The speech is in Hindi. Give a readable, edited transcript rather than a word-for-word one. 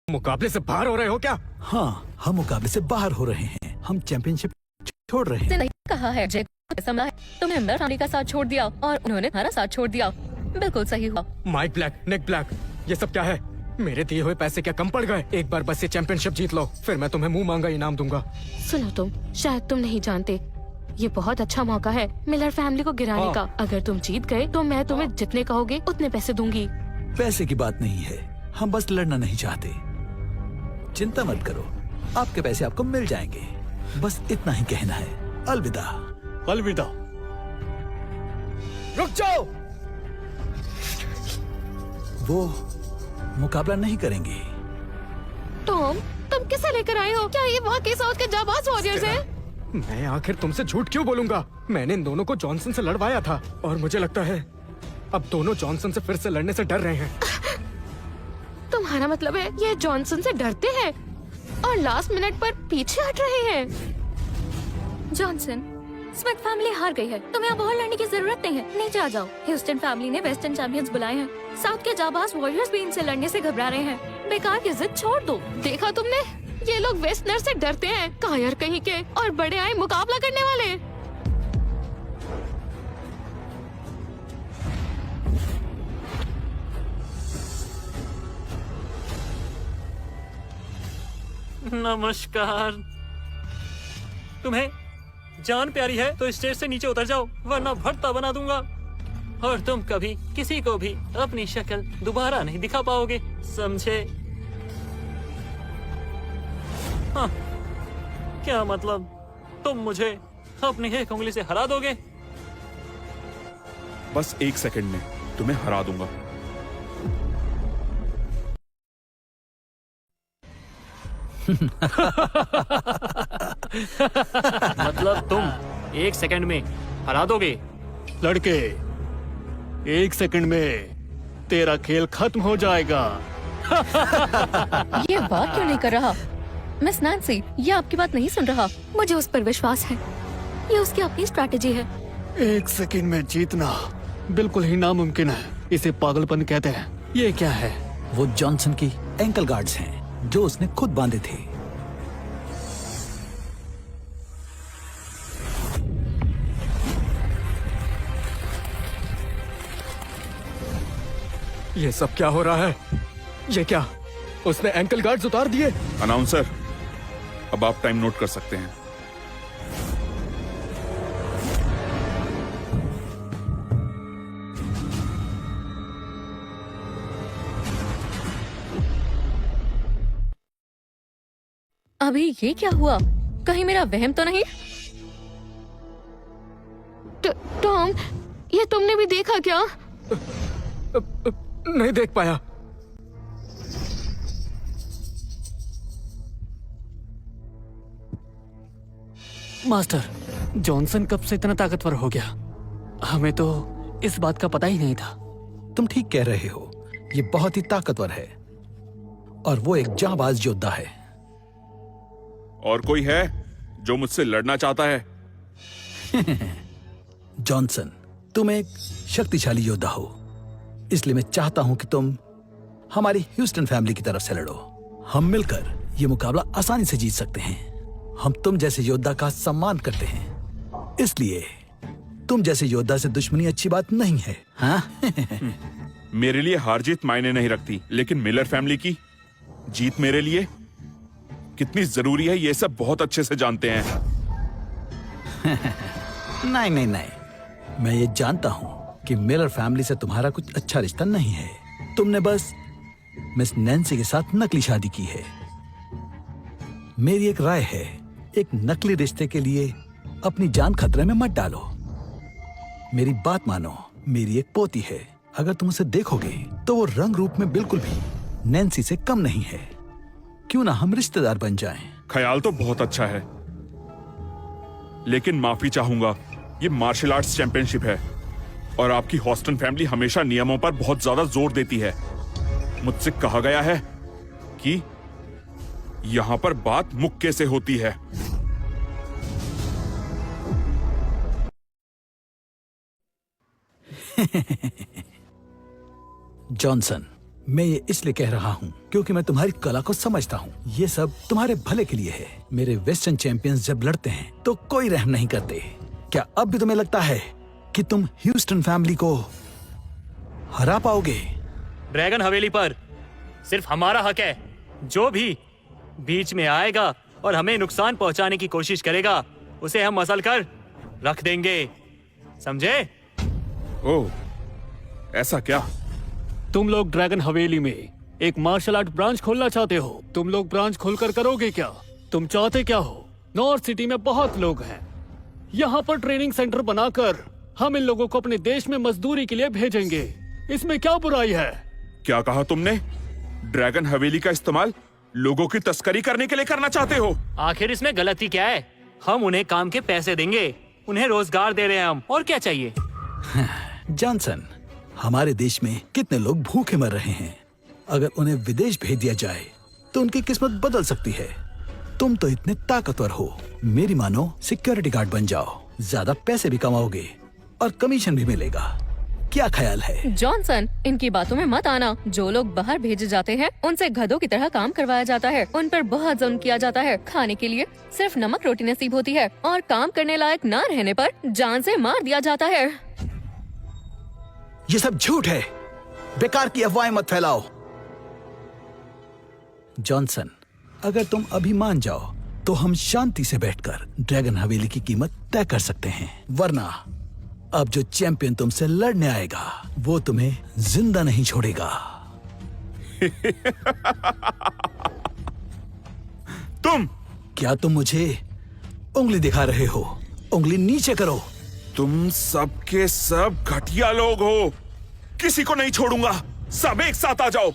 मुकाबले से बाहर हो रहे हो क्या? हाँ, हम मुकाबले से बाहर हो रहे हैं। हम चैंपियनशिप छोड़ रहे हैं। नहीं कहा है जय समझा है। तुमने मेरे फैमिली का साथ छोड़ दिया और उन्होंने हमारा साथ छोड़ दिया। बिल्कुल सही हुआ। माइक ब्लैक, निक ब्लैक, ये सब क्या है? मेरे दिए हुए पैसे क्या कम पड़ गए? एक बार बस ये चैंपियनशिप जीत लो, फिर मैं तुम्हें मुंह मांगा इनाम दूंगा। सुनो तुम, शायद तुम नहीं जानते, ये बहुत अच्छा मौका है मिलर फैमिली को गिराने का। अगर तुम जीत गए तो मैं तुम्हें जितने कहोगे उतने पैसे दूंगी। पैसे की बात नहीं है, हम बस लड़ना नहीं चाहते। चिंता मत करो, आपके पैसे आपको मिल जाएंगे। बस इतना ही कहना है। अलविदा। अलविदा। रुक जाओ। वो मुकाबला नहीं करेंगे। टॉम, तुम किसे लेकर आए हो? क्या ये वाकई साउथ के जाबाज वॉरियर्स हैं? मैं आखिर तुमसे झूठ क्यों बोलूंगा? मैंने इन दोनों को जॉनसन से लड़वाया था और मुझे लगता है अब दोनों जॉनसन से फिर से लड़ने से डर रहे हैं। तुम्हारा मतलब है ये जॉनसन से डरते हैं और लास्ट मिनट पर पीछे हट रहे हैं? जॉनसन, स्मिथ फैमिली हार गई है। तुम्हें अब और लड़ने की जरूरत नहीं है। नीचे आ जाओ। ह्यूस्टन फैमिली ने वेस्टर्न चैंपियंस बुलाए हैं। साउथ के जाबाज वॉरियर्स भी इनसे लड़ने से घबरा रहे हैं। बेकार की जिद छोड़ दो। देखा तुमने, ये लोग वेस्टर्नर से डरते हैं, कायर कहीं के, और बड़े आए मुकाबला करने वाले। नमस्कार। तुम्हें जान प्यारी है तो स्टेज से नीचे उतर जाओ, वरना भर्ता बना दूंगा और तुम कभी किसी को भी अपनी शक्ल दोबारा नहीं दिखा पाओगे, समझे? हाँ, क्या मतलब? तुम मुझे अपनी एक उंगली से हरा दोगे? बस 1 सेकंड में तुम्हें हरा दूंगा। मतलब तुम 1 सेकंड में हरा दोगे? लड़के, 1 सेकंड में तेरा खेल खत्म हो जाएगा। ये बात क्यों नहीं कर रहा? मिस नैंसी, ये आपकी बात नहीं सुन रहा। मुझे उस पर विश्वास है। ये उसकी अपनी स्ट्रैटेजी है। 1 सेकंड में जीतना बिल्कुल ही नामुमकिन है। इसे पागलपन कहते हैं। ये क्या है? वो जॉनसन की एंकल गार्ड्स हैं जो उसने खुद बांधे थे। ये सब क्या हो रहा है? ये क्या? उसने एंकल गार्ड्स उतार दिए? अनाउंसर, अब आप टाइम नोट कर सकते हैं। अभी ये क्या हुआ? कहीं मेरा वहम तो नहीं? टॉम, ये तुमने भी देखा क्या? नहीं देख पाया। मास्टर, जॉनसन कब से इतना ताकतवर हो गया? हमें तो इस बात का पता ही नहीं था। तुम ठीक कह रहे हो, ये बहुत ही ताकतवर है और वो एक जांबाज योद्धा है। और कोई है जो मुझसे लड़ना चाहता है? जॉनसन, तुम एक शक्तिशाली योद्धा हो, इसलिए मैं चाहता हूं कि तुम हमारी ह्यूस्टन फैमिली की तरफ से लड़ो। हम मिलकर ये मुकाबला आसानी से जीत सकते हैं। हम तुम जैसे योद्धा का सम्मान करते हैं, इसलिए तुम जैसे योद्धा से दुश्मनी अच्छी बात नहीं है। हाँ? मेरे लिए हार जीत मायने नहीं रखती, लेकिन मिलर फैमिली की जीत मेरे लिए कितनी जरूरी है ये सब बहुत अच्छे से जानते हैं। नहीं नहीं नहीं, मैं ये जानता हूं कि मिलर फैमिली से तुम्हारा कुछ अच्छा रिश्ता नहीं है। तुमने बस मिस नैंसी के साथ नकली शादी की है। मेरी एक राय है, एक नकली रिश्ते के लिए अपनी जान खतरे में मत डालो। मेरी बात मानो, मेरी एक पोती है। अगर तुम उसे देखोगे तो वो रंग रूप में बिल्कुल भी नैंसी से कम नहीं है। क्यों ना हम रिश्तेदार बन जाएं? ख्याल तो बहुत अच्छा है, लेकिन माफी चाहूंगा, ये मार्शल आर्ट्स चैंपियनशिप है और आपकी हॉस्टन फैमिली हमेशा नियमों पर बहुत ज्यादा जोर देती है। मुझसे कहा गया है कि यहां पर बात मुक्के से होती है। जॉनसन, मैं ये इसलिए कह रहा हूँ क्योंकि मैं तुम्हारी कला को समझता हूँ। ये सब तुम्हारे भले के लिए है। मेरे वेस्टर्न चैंपियंस जब लड़ते हैं तो कोई रहम नहीं करते। क्या अब भी तुम्हें लगता है कि तुम ह्यूस्टन फैमिली को हरा पाओगे? ड्रैगन हवेली पर सिर्फ हमारा हक है। जो भी बीच में आएगा और हमें नुकसान पहुंचाने की कोशिश करेगा उसे हम मसल कर रख देंगे, समझे? ओह, ऐसा क्या? तुम लोग ड्रैगन हवेली में एक मार्शल आर्ट ब्रांच खोलना चाहते हो। तुम लोग ब्रांच खोलकर करोगे क्या? तुम चाहते क्या हो? नॉर्थ सिटी में बहुत लोग हैं। यहाँ पर ट्रेनिंग सेंटर बनाकर हम इन लोगों को अपने देश में मजदूरी के लिए भेजेंगे। इसमें क्या बुराई है? क्या कहा तुमने? ड्रैगन हवेली का इस्तेमाल लोगों की तस्करी करने के लिए करना चाहते हो? आखिर इसमें गलती क्या है? हम उन्हें काम के पैसे देंगे, उन्हें रोजगार दे रहे हैं हम, और क्या चाहिए? जॉनसन, हमारे देश में कितने लोग भूखे मर रहे हैं। अगर उन्हें विदेश भेज दिया जाए तो उनकी किस्मत बदल सकती है। तुम तो इतने ताकतवर हो, मेरी मानो सिक्योरिटी गार्ड बन जाओ। ज्यादा पैसे भी कमाओगे और कमीशन भी मिलेगा। क्या ख्याल है? जॉनसन, इनकी बातों में मत आना। जो लोग बाहर भेजे जाते हैं उनसे गधों की तरह काम करवाया जाता है। उन पर बहुत जुल्म किया जाता है। खाने के लिए सिर्फ नमक रोटी नसीब होती है और काम करने लायक ना रहने पर जान से मार दिया जाता है। ये सब झूठ है। बेकार की अफवाहें मत फैलाओ। जॉनसन, अगर तुम अभी मान जाओ तो हम शांति से बैठकर ड्रैगन हवेली की कीमत तय कर सकते हैं। वरना अब जो चैंपियन तुमसे लड़ने आएगा वो तुम्हें जिंदा नहीं छोड़ेगा। क्या तुम मुझे उंगली दिखा रहे हो? उंगली नीचे करो। तुम सब के सब घटिया लोग हो। किसी को नहीं छोड़ूंगा। सब एक साथ आ जाओ।